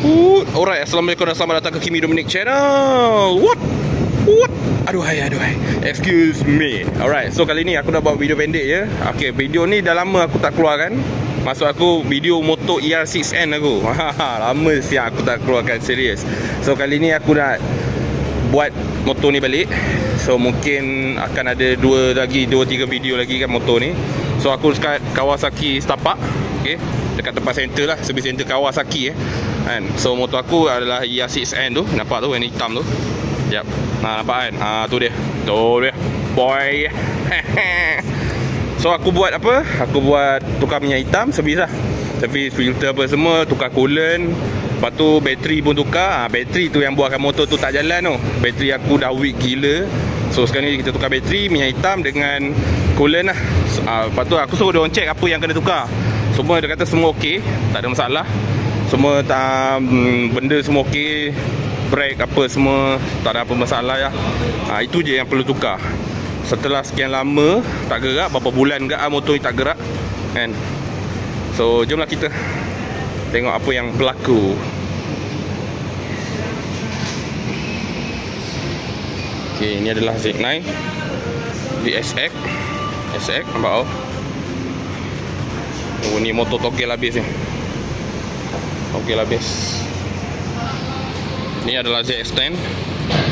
Alright, assalamualaikum dan selamat datang ke Kimi Dominic Channel. What? Aduhai. Excuse me. Alright, so kali ni aku dah buat video pendek je. Okay, video ni dah lama aku tak keluarkan. Maksud aku video Moto ER6N aku. Lama siap aku tak keluarkan, serius. So kali ni aku nak buat motor ni balik. So mungkin akan ada 2-3 video lagi kan motor ni. So aku dekat Kawasaki Setapak, okay, dekat tempat center lah, service center Kawasaki kan. So motor aku adalah ER6N tu. Nampak tu, yang hitam tu. Yap. Nampak kan? Tu dia boy. So aku buat apa? Aku buat tukar minyak hitam, servis lah, servis filter apa semua, tukar coolant. Lepas tu bateri pun tukar. Bateri tu yang buatkan motor tu tak jalan tu. Bateri aku dah weak gila. So sekarang ni kita tukar bateri, minyak hitam dengan coolant lah. Lepas tu aku suruh diorang check apa yang kena tukar. Semua dia kata semua okey, tak ada masalah. Semua benda semua okey. Brake apa semua tak ada apa masalah ya. Itu je yang perlu tukar. Setelah sekian lama tak gerak, berapa bulan ke motor ni tak gerak kan. So jomlah kita tengok apa yang berlaku. Okay, ini adalah Z9 VSX SX, nampak oh, ni motor togel habis ni. Togel habis. Ni adalah ZX10.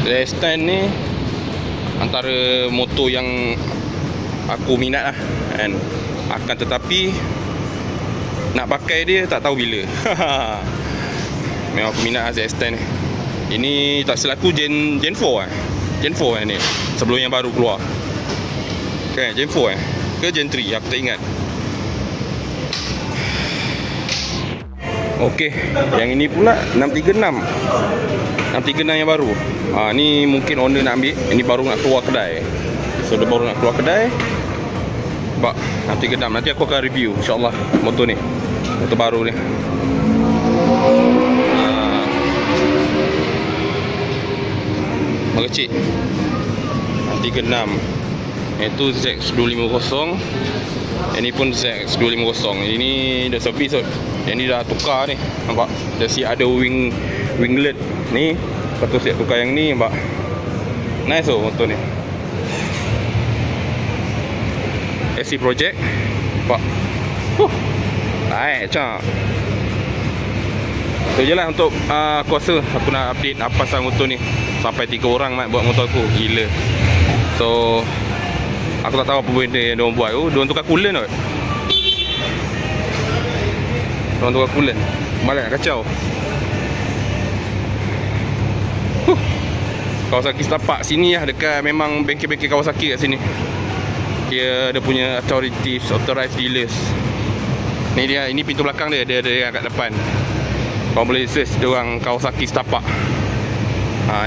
ZX10 ni antara motor yang aku minat lah kan. Akan tetapi nak pakai dia tak tahu bila. Memang aku minat lah ZX10 ni. Ini tak silap aku Gen 4 lah. Gen 4 ni, sebelum yang baru keluar kan, Gen 4 ke Gen 3 aku tak ingat. Okey, yang ini pula 636 yang baru. Ni mungkin owner nak ambil. Ini baru nak keluar kedai. So dia baru nak keluar kedai. Nampak 636. Nanti aku akan review insyaAllah motor ni, motor baru ni. Mengecik 636. Itu ZX250. Ini pun ZX250. Ini dah servis kot. Yang ni dah tukar ni. Nampak? Dah siap ada winglet ni. Lepas tu siap tukar yang ni. Nampak? Nice tu motor ni. SC Project. Nampak? Baik macam. Itu je lah untuk aku rasa aku nak update apa pasal motor ni. Sampai 3 orang nak buat motor aku. Gila. So aku tak tahu apa benda yang diorang buat. Diorang tukar coolant kot. Diorang tukar coolant. Malah nak kacau. Kawasaki Setapak sini lah, dekat memang bengkel-bengkel Kawasaki kat sini. Dia ada punya authorized dealers. Ni dia, ini pintu belakang dia. Dia ada yang kat depan. Kau boleh search diorang Kawasaki Setapak.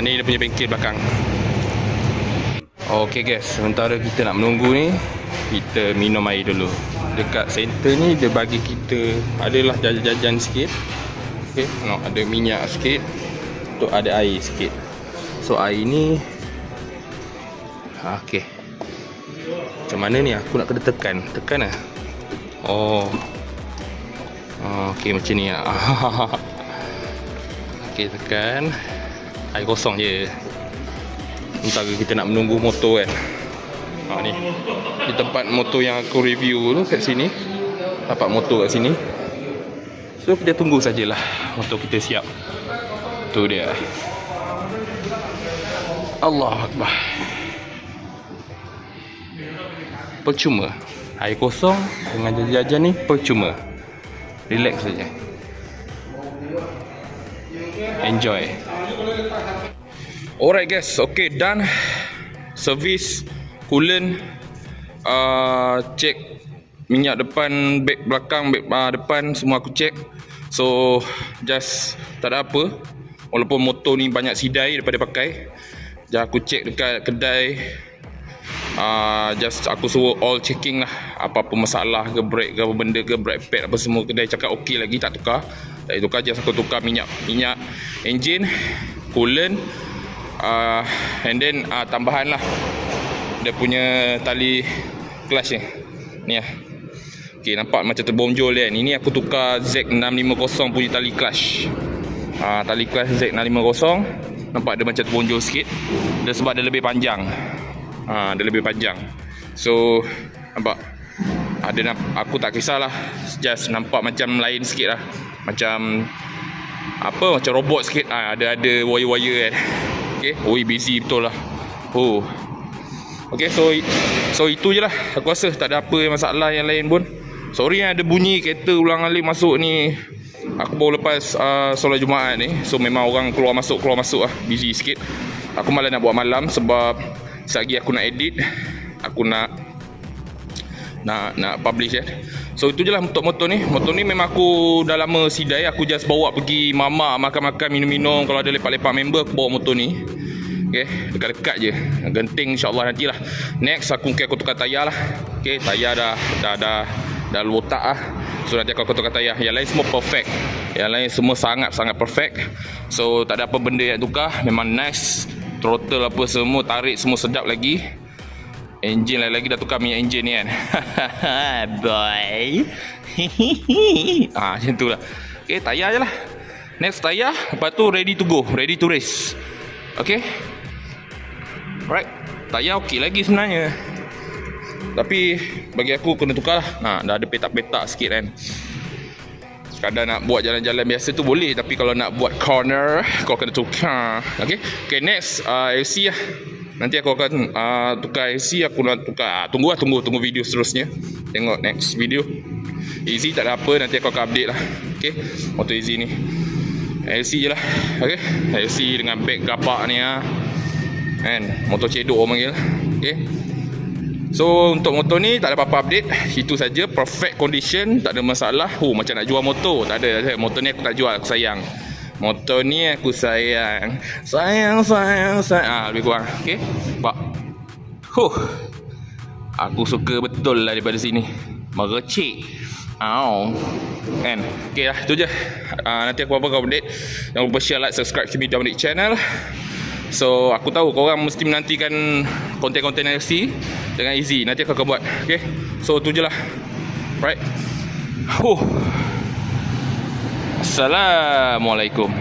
Ni dia punya bengkel belakang. Okay guys, sementara kita nak menunggu ni, kita minum air dulu. Dekat center ni dia bagi kita adalah jajan-jajan sikit. Okay, ada minyak sikit. Tu ada air sikit. So air ni okay. Macam mana ni? Aku nak kena tekan lah. Okay, macam ni lah. Okay, tekan. Air kosong je. Entah kita nak menunggu motor kan. Ni di tempat motor yang aku review tu kat sini. Dapat motor kat sini. So kita tunggu sajalah motor kita siap. Tu dia. Allah Akbar. Percuma. Air kosong dengan jajan-jajan ni percuma. Relax saja. Enjoy. Alright guys, okay, done. Servis coolant, cek minyak depan, beg belakang, beg depan, semua aku cek. So just tak ada apa. Walaupun motor ni banyak sidai daripada pakai. Just aku cek dekat kedai. Just aku suruh all checking lah. Apa-apa masalah ke brake ke apa benda ke, brake pad apa semua, kedai cakap okey lagi, tak tukar. Tak tukar, just aku tukar minyak engine, coolant, and then tambahan lah dia punya tali clutch ni lah. Okay, nampak macam terbonjol kan. Ini aku tukar Z650 punya tali clutch. Tali kelas Z650. Nampak dia macam terbonjol sikit. Dia sebab dia lebih panjang. Dia lebih panjang. So nampak, aku tak kisahlah, just nampak macam lain sikit lah, macam apa, macam robot sikit. Ada wire-wire kan. Okay, busy betul lah. Okay, so itu je lah. Aku rasa tak ada apa masalah yang lain pun. Sorry ada bunyi kereta ulang-alik masuk ni. Aku baru lepas solat Jumaat ni. So memang orang keluar masuk lah. Busy sikit. Aku malah nak buat malam sebab selagi aku nak edit, aku nak publish So itu je lah untuk motor ni. Motor ni memang aku dah lama sidai. Aku just bawa pergi mama makan-makan, minum-minum. Kalau ada lepak-lepak member, aku bawa motor ni. Okay, dekat-dekat je. Genting insyaAllah nantilah. Next aku tukar tayar lah. Okay, tayar dah lotak lah. So nanti aku tukar tayar. Yang lain semua perfect. Yang lain semua sangat-sangat perfect. So tak ada apa benda yang tukar. Memang nice. Throttle apa semua, tarik semua sedap lagi. Engine lagi dah tukar minyak engine ni kan. Boy. Macam tu lah. Okay, tayar je lah. Next tayar. Lepas tu ready to go, ready to race. Okay. Alright. Tayar okey lagi sebenarnya, tapi bagi aku kena tukar lah. Dah ada petak-petak sikit kan. Kadang nak buat jalan-jalan biasa tu boleh, tapi kalau nak buat corner, kau kena tukar. Okay, next LC lah. Nanti aku akan tukar LC. Aku nak tukar. Tunggu video seterusnya. Tengok next video. Easy tak ada apa, nanti aku akan update lah. Okay, motor Easy ni LC je lah. Okay, LC dengan bag gapak ni kan, motor cedok orang panggil. Okay, so untuk motor ni tak ada apa-apa update. Itu saja, perfect condition, tak ada masalah. Macam nak jual motor, tak ada. Motor ni aku tak jual, aku sayang. Motor ni aku sayang. Sayang. Lebih kurang. Okay, nampak. Aku suka betul lah daripada sini. Merecik. Kan. Okay lah, itu je. Nanti aku apa-apa update. Jangan lupa share, like, subscribe Kimi Dominic channel. So aku tahu korang mesti menantikan konten-konten LC dengan Easy. Nanti aku akan buat. Okay, so tu je lah. Right. Assalamualaikum.